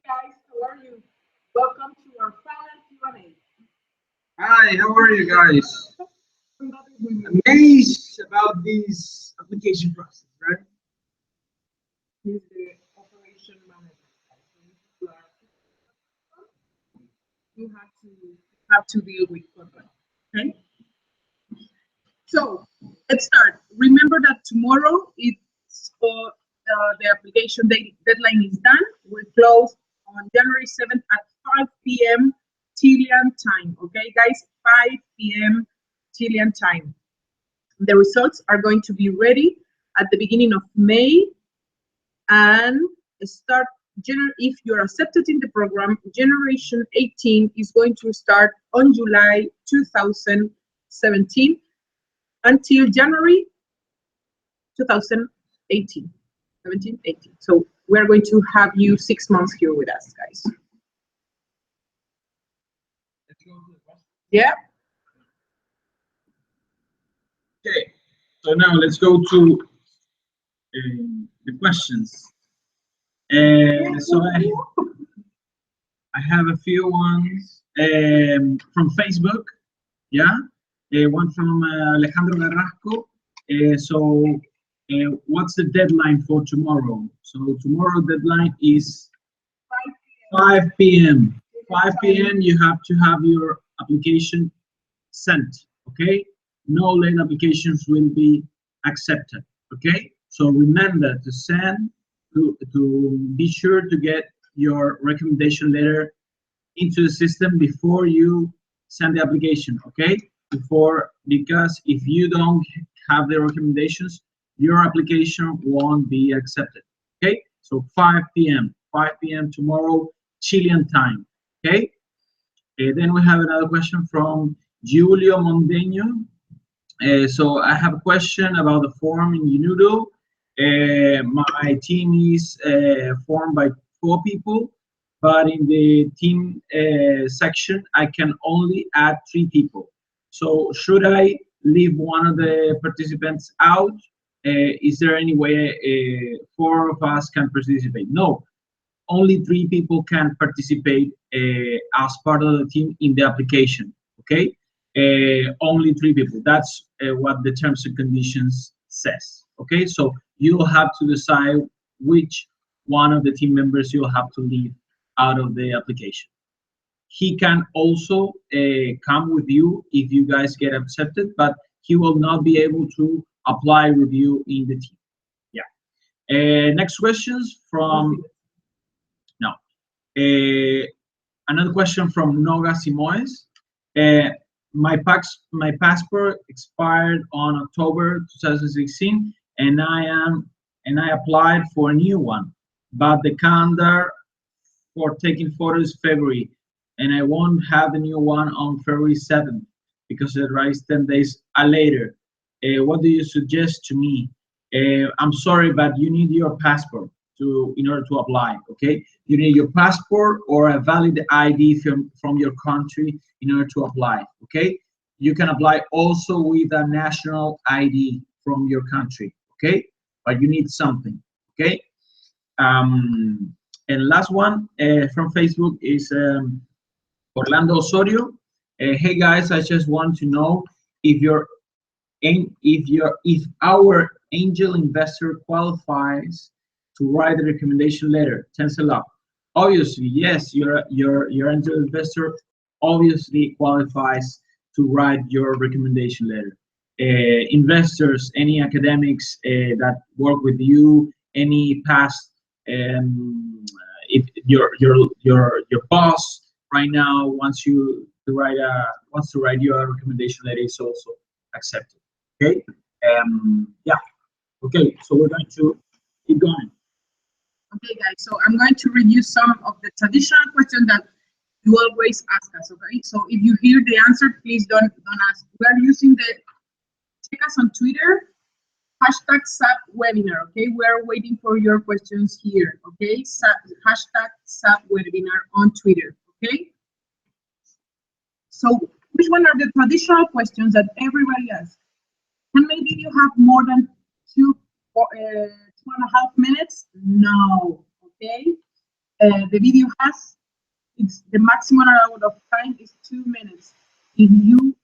Guys, how are you? Welcome to our final Q&A. Hi, how are you guys? Amazed about this application process, right? He's the operation manager. You have to deal with company. Okay. So let's start. Remember that tomorrow it's the application deadline is done. We close on January 7th at 5 p.m. Chilean time. Okay, guys, 5 p.m. Chilean time. The results are going to be ready at the beginning of May and start. If you're accepted in the program, Generation 18 is going to start on July 2017 until January 2018. 17, 18. So we're going to have you 6 months here with us, guys. Yeah. Okay, so now let's go to the questions. I have a few ones from Facebook. Yeah, one from Alejandro Garrasco. What's the deadline for tomorrow? So tomorrow deadline is 5 p.m. 5 p.m. You have to have your application sent. Okay, no late applications will be accepted. Okay, so remember to send to be sure to get your recommendation letter into the system before you send the application. Okay, because if you don't have the recommendations, your application won't be accepted. Okay, so 5 p.m. 5 p.m. tomorrow Chilean time. Okay, then we have another question from Julio Mondeño. So I have a question about the form in Unudo. My team is formed by 4 people, but in the team section, I can only add 3 people. So should I leave one of the participants out? Is there any way 4 of us can participate? No, only 3 people can participate as part of the team in the application. Okay, only 3 people. That's what the terms and conditions says. Okay, so you'll have to decide which one of the team members you'll have to leave out of the application. He can also come with you if you guys get accepted, but he will not be able to apply with you in the team. Yeah. Next questions from no. Another question from Noga Simoes. My passport expired on October 2016, and I applied for a new one, but the calendar for taking photos is February, and I won't have the new one on February 7th because it arrives 10 days later. What do you suggest to me? I'm sorry, but you need your passport in order to apply. Okay, you need your passport or a valid ID from your country in order to apply. Okay, you can apply also with a national ID from your country. Okay, but you need something. Okay, and last one from Facebook is Orlando Osorio. Hey guys, I just want to know if our angel investor qualifies to write a recommendation letter. Thanks a lot. Obviously, yes, your angel investor obviously qualifies to write your recommendation letter. Investors, any academics that work with you, any past, if your boss right now wants to write your recommendation letter, is also accepted. Okay. Yeah. Okay. So we're going to keep going. Okay, guys, so I'm going to review some of the traditional questions that you always ask us, okay? So if you hear the answer, please don't ask. We are using check us on Twitter, hashtag SAP webinar, okay? We are waiting for your questions here, okay? Hashtag SAP webinar on Twitter, okay? So which one are the traditional questions that everybody asks? And maybe you have more than 2.5 minutes? No, okay? The video has, it's the maximum amount of time is 2 minutes. If you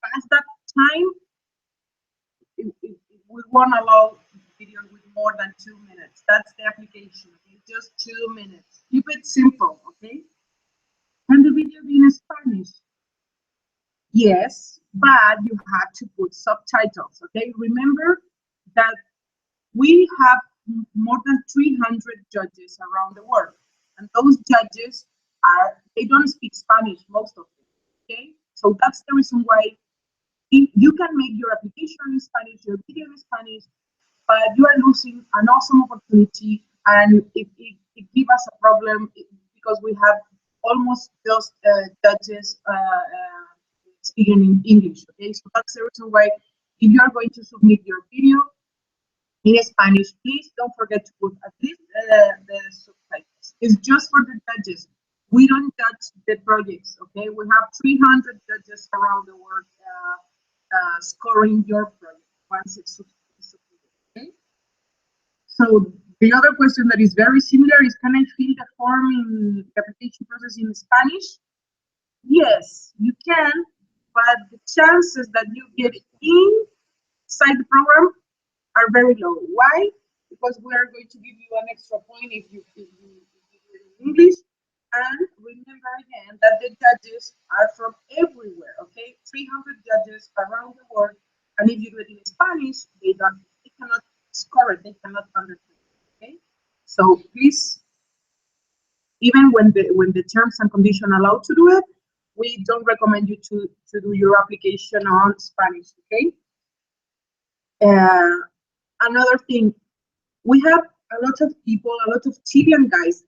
pass that time, we won't allow videos with more than 2 minutes. That's the application. Okay? Just 2 minutes. Keep it simple. Okay. Can the video be in Spanish? Yes, but you have to put subtitles. Okay. Remember that we have more than 300 judges around the world, and those judges they don't speak Spanish, most of them. Okay. So that's the reason why you can make your application in Spanish, your video in Spanish, but you are losing an awesome opportunity, and it gives us a problem because we have almost just judges speaking in English. Okay, so that's the reason why if you are going to submit your video in Spanish, please don't forget to put at least the subtitles. It's just for the judges. We don't judge the projects. Okay, we have 300 judges around the world scoring your project once it's submitted. Okay. So the other question that is very similar is, can I fill the form in the application process in Spanish? Yes, you can, but the chances that you get inside the program are very low. Why? Because we are going to give you an extra point if you do it in English. And remember again that the judges are from everywhere, okay? 300 judges around the world. And if you do it in Spanish, they cannot score it, they cannot understand it, okay? So please, even when the terms and conditions allow to do it, we don't recommend you to do your application on Spanish, okay? Another thing, we have a lot of people, a lot of Chilean guys,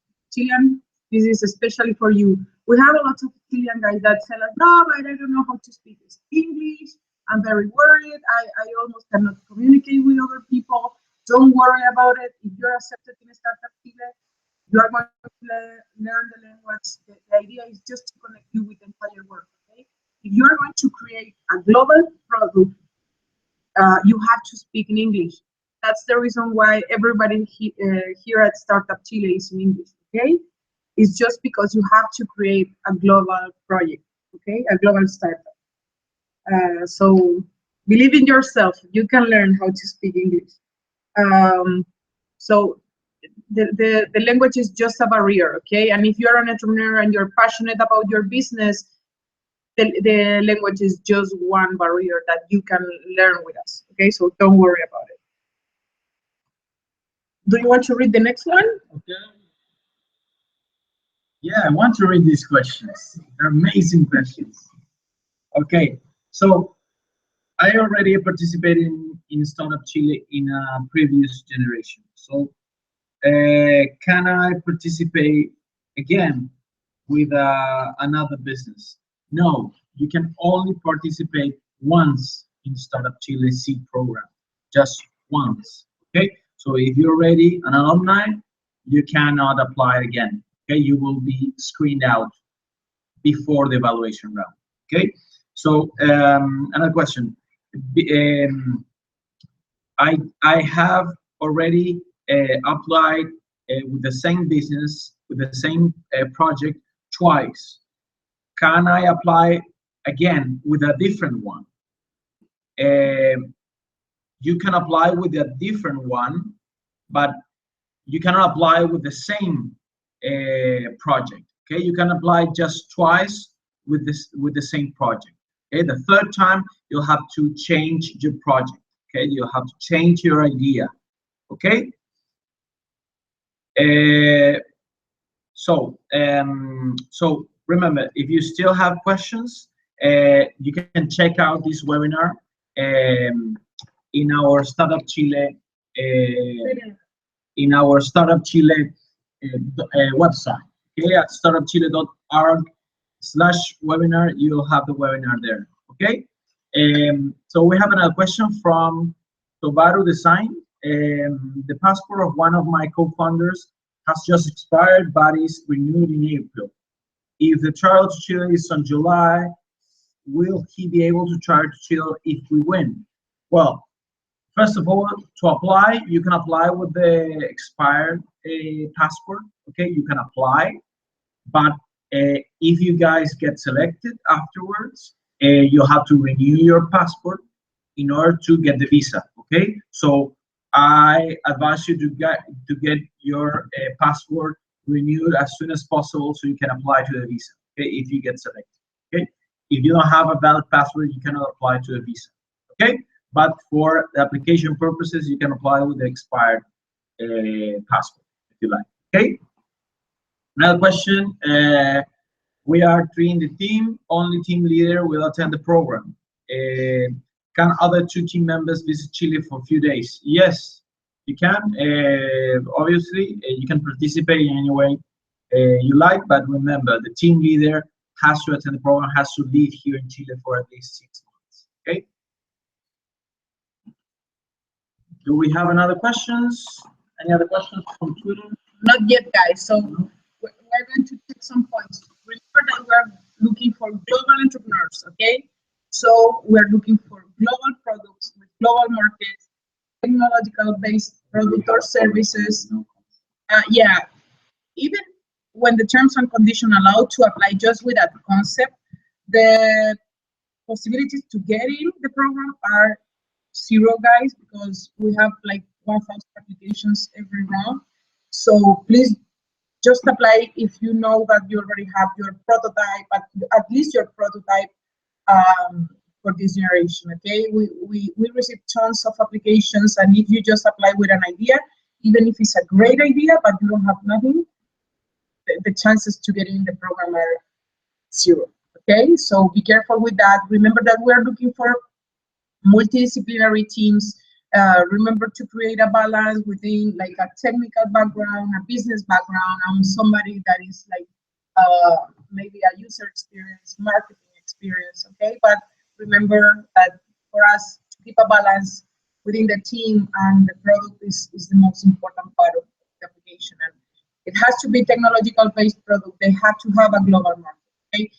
this is especially for you. We have a lot of Chilean guys that tell us, no, but I don't know how to speak English. I'm very worried. I almost cannot communicate with other people. Don't worry about it. If you're accepted in Startup Chile, you are going to learn the language. The idea is just to connect you with the entire world. Okay? If you are going to create a global product, you have to speak in English. That's the reason why everybody here at Startup Chile is in English. Okay? It's just because you have to create a global project, okay, a global startup. So believe in yourself. You can learn how to speak English. So the language is just a barrier, okay? And if you're an entrepreneur and you're passionate about your business, the language is just one barrier that you can learn with us, okay? So don't worry about it. Do you want to read the next one? Okay. Yeah, I want to read these questions. They're amazing questions. Okay, so I already participated in Startup Chile in a previous generation. So can I participate again with another business? No, you can only participate once in Startup Chile seed program, just once. Okay, so if you're already an alumni, you cannot apply again. Okay, you will be screened out before the evaluation round. Okay, so another question. I have already applied with the same business, with the same project twice. Can I apply again with a different one? You can apply with a different one, but you cannot apply with the same project. Okay, you can apply just twice with the same project. Okay, the third time you'll have to change your project. Okay, you'll have to change your idea. Okay. So remember, if you still have questions, you can check out this webinar in our Startup Chile website. Okay, at startupchile.org/webinar, you'll have the webinar there. Okay. So we have another question from Tobaru Design. The passport of one of my co-founders has just expired, but is renewed in April. If the trial to Chile is on July, will he be able to try to Chile if we win? Well, First of all, to apply, you can apply with the expired passport. Okay, you can apply, but if you guys get selected afterwards, you have to renew your passport in order to get the visa. Okay, so I advise you to get your passport renewed as soon as possible so you can apply to the visa. Okay, if you get selected. Okay, if you don't have a valid passport, you cannot apply to the visa. Okay, but for the application purposes, you can apply with the expired passport if you like. Okay. Another question. We are three in the team. Only team leader will attend the program. Can other two team members visit Chile for a few days? Yes, you can. Obviously, you can participate in any way you like, but remember, the team leader has to attend the program, has to live here in Chile for at least 6 months. Okay. Do we have another questions? Any other questions from Twitter? Not yet, guys. So we're going to take some points. Remember that we're looking for global entrepreneurs, okay? So we're looking for global products with global markets, technological-based product or services. Yeah, even when the terms and conditions allow to apply just with that concept, the possibilities to get in the program are zero, guys, because we have like 1,000 applications every round. So please just apply if you know that you already have your prototype, at least your prototype for this generation. Okay, we receive tons of applications, and if you just apply with an idea, even if it's a great idea but you don't have nothing, the chances to get in the program are zero. Okay, so be careful with that. Remember that we are looking for multidisciplinary teams. Remember to create a balance within like a technical background, a business background, and somebody that is like maybe a user experience, marketing experience. Okay, but remember that for us to keep a balance within the team and the product is the most important part of the application. And it has to be technological based product. They have to have a global market. Okay.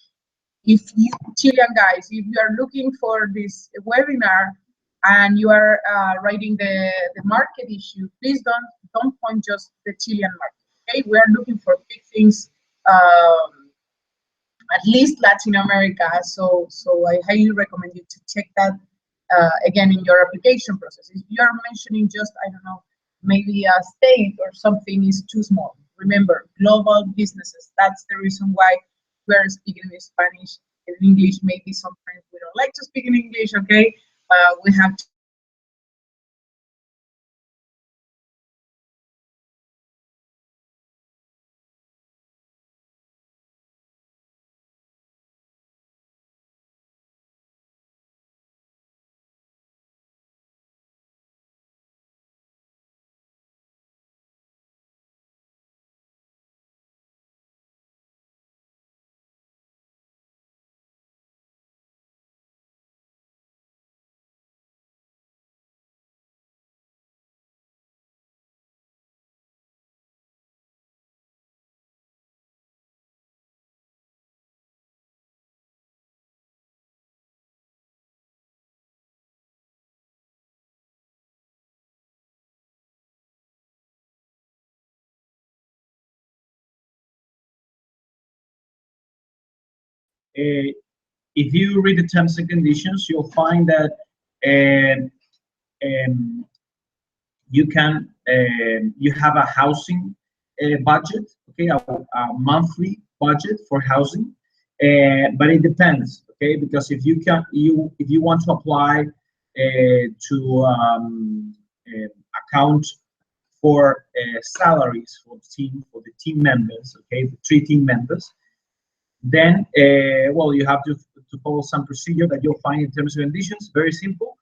If you Chilean guys, if you are looking for this webinar and you are writing the market issue, please don't point just the Chilean market. Okay, we are looking for big things, at least Latin America. So I highly recommend you to check that again in your application process. If you are mentioning just, I don't know, maybe a state or something is too small. Remember, global businesses. That's the reason why we're speaking in Spanish and English. Maybe sometimes we don't like to speak in English, okay? We have to If you read the terms and conditions, you'll find that you can you have a housing budget, okay, a monthly budget for housing, but it depends, okay, because if you want to apply to account for salaries for the team members, okay, the 3 team members, then well, you have to follow some procedure that you'll find in terms and conditions. Very simple.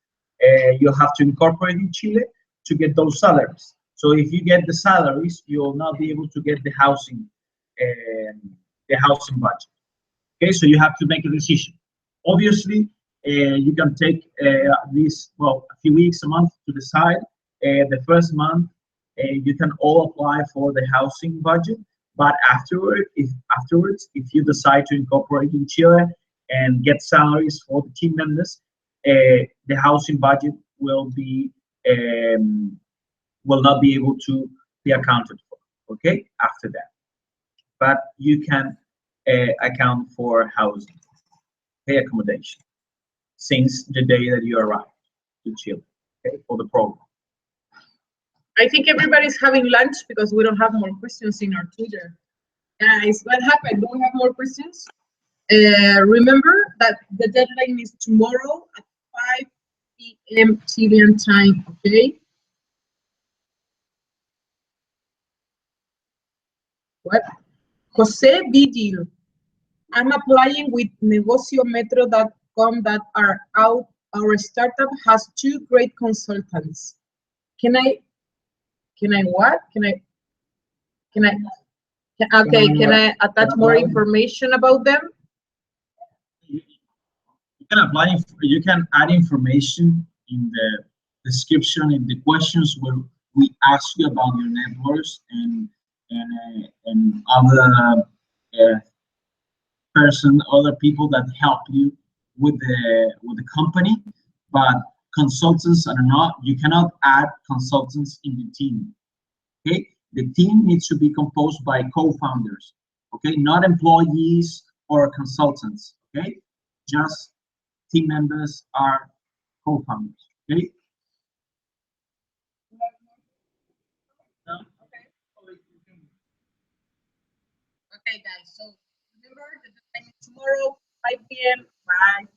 You have to incorporate in Chile to get those salaries. So if you get the salaries, you'll not be able to get the housing budget. Okay, so you have to make a decision. Obviously, you can take at least, well, a few weeks, a month to decide. The first month, you can all apply for the housing budget. But afterwards, if you decide to incorporate in Chile and get salaries for the team members, the housing budget will be will not be able to be accounted for, okay, after that. But you can account for housing, pay accommodation, since the day that you arrive to Chile, okay, for the program. I think everybody's having lunch because we don't have more questions in our Twitter. Guys, what happened? Do we have more questions? Remember that the deadline is tomorrow at 5 p.m. Chilean time, okay? What? Jose Vigil. I'm applying with negociometro.com that are out. Our startup has 2 great consultants. Can I what? Can I attach more information about them? You can apply, you can add information in the description, in the questions where we ask you about your networks and other other people that help you with the company. But consultants are not, you cannot add consultants in the team. Okay, the team needs to be composed by co-founders. Okay, not employees or consultants. Okay, just team members are co-founders. Okay. Okay, guys. So remember the deadline is tomorrow, 5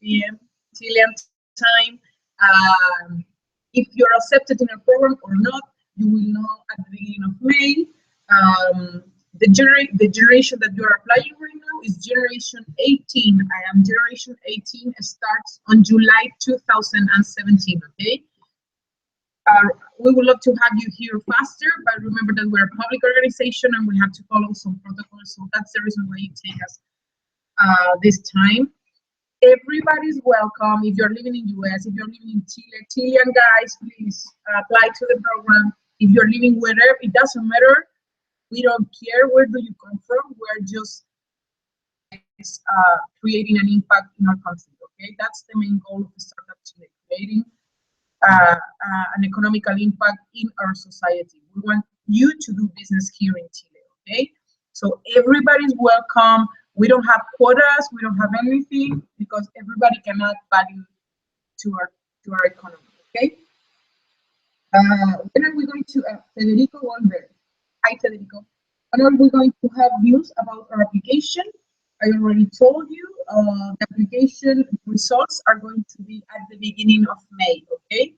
p.m. Chilean time. If you're accepted in a program or not, you will know at the beginning of May. The generation that you are applying right now is generation 18. I am generation 18. Starts on July 2017. Okay. We would love to have you here faster, but remember that we're a public organization and we have to follow some protocols. So that's the reason why it takes us this time. Everybody's welcome. If you're living in US, if you're living in Chile, Chilean guys, please apply to the program. If you're living wherever, it doesn't matter. We don't care where do you come from. We're just creating an impact in our country. Okay, that's the main goal of the Startup Chile, creating an economical impact in our society. We want you to do business here in Chile. Okay, so everybody's welcome. We don't have quotas, we don't have anything, because everybody can add value to our economy. Okay. When are we going to Federico Goldberg? Hi, Federico. When are we going to have news about our application? I already told you the application results are going to be at the beginning of May. Okay,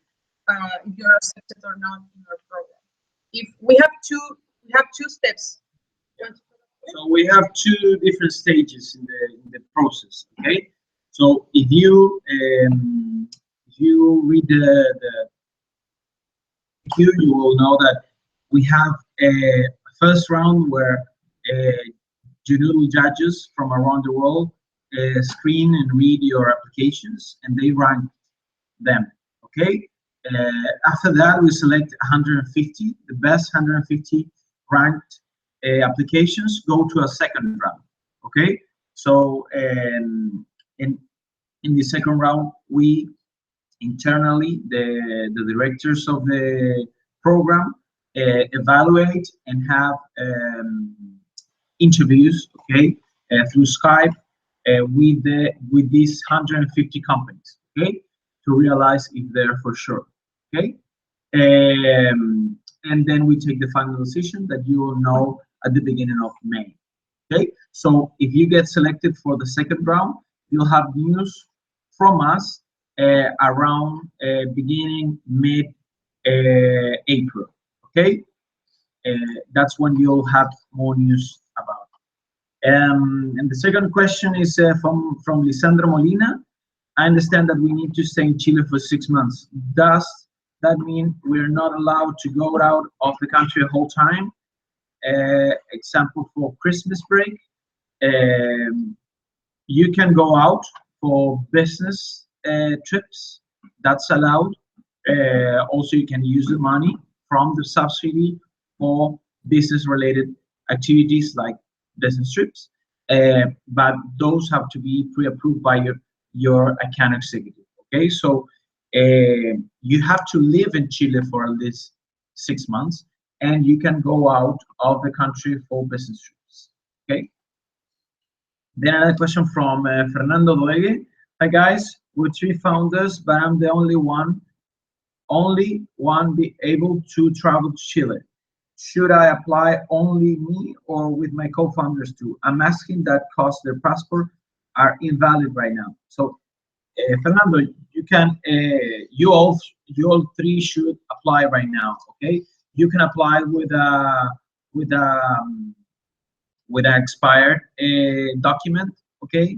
if you're accepted or not in our program. If we have two steps. So we have 2 different stages in the process. Okay, so if you read the queue, you will know that we have a first round where jury judges from around the world screen and read your applications, and they rank them. Okay. After that, we select 150. The best 150 ranked applications go to a second round. Okay. So in the second round, we internally, the directors of the program evaluate and have interviews, okay, through Skype with these 150 companies, okay, to realize if they're for sure, okay. And then we take the final decision that you will know at the beginning of May. Okay, so if you get selected for the second round, you'll have news from us around beginning mid April. Okay, that's when you'll have more news about. And the second question is from Lisandro Molina. I understand that we need to stay in Chile for 6 months. Does that mean we're not allowed to go out of the country the whole time? Example for Christmas break. You can go out for business trips. That's allowed. Also, you can use the money from the subsidy for business-related activities like business trips, but those have to be pre-approved by your account executive. Okay, so you have to live in Chile for at least 6 months, and you can go out of the country for business trips. Okay. Then another question from Fernando Doegue. Hi guys, we're 3 founders, but I'm the only one be able to travel to Chile. Should I apply only me or with my co-founders too? I'm asking that because their passport are invalid right now. So Fernando, you can you all 3 should apply right now. Okay, you can apply with a with an expired document. Okay,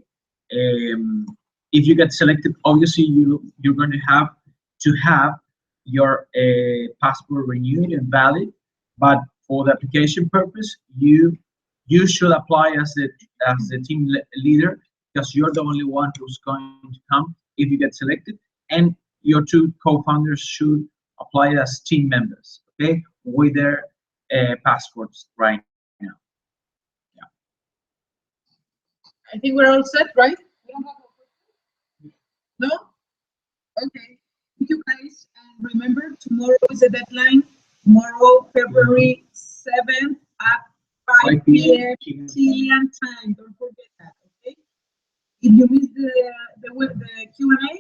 if you get selected, obviously you're going to have your passport renewed and valid. But for the application purpose, you should apply as the team leader, because you're the only one who's going to come if you get selected, and your 2 co-founders should apply as team members, okay, with their passports right now. Yeah. I think we're all set, right? We don't have no? Okay. Thank you guys. And remember, tomorrow is the deadline. Tomorrow, February 7th at 5 p.m. Chilean time. Don't forget that, okay? If you missed the Q&A,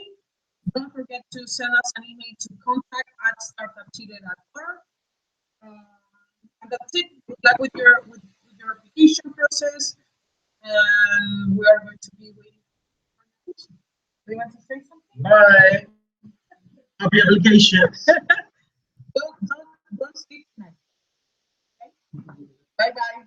don't forget to send us an email to contact@startupchile.org. And that's it. Good luck with your application process. And we are going to be waiting for the application. Do you want to say something? Bye. Happy application. Don't sleep tonight. Okay? Bye bye.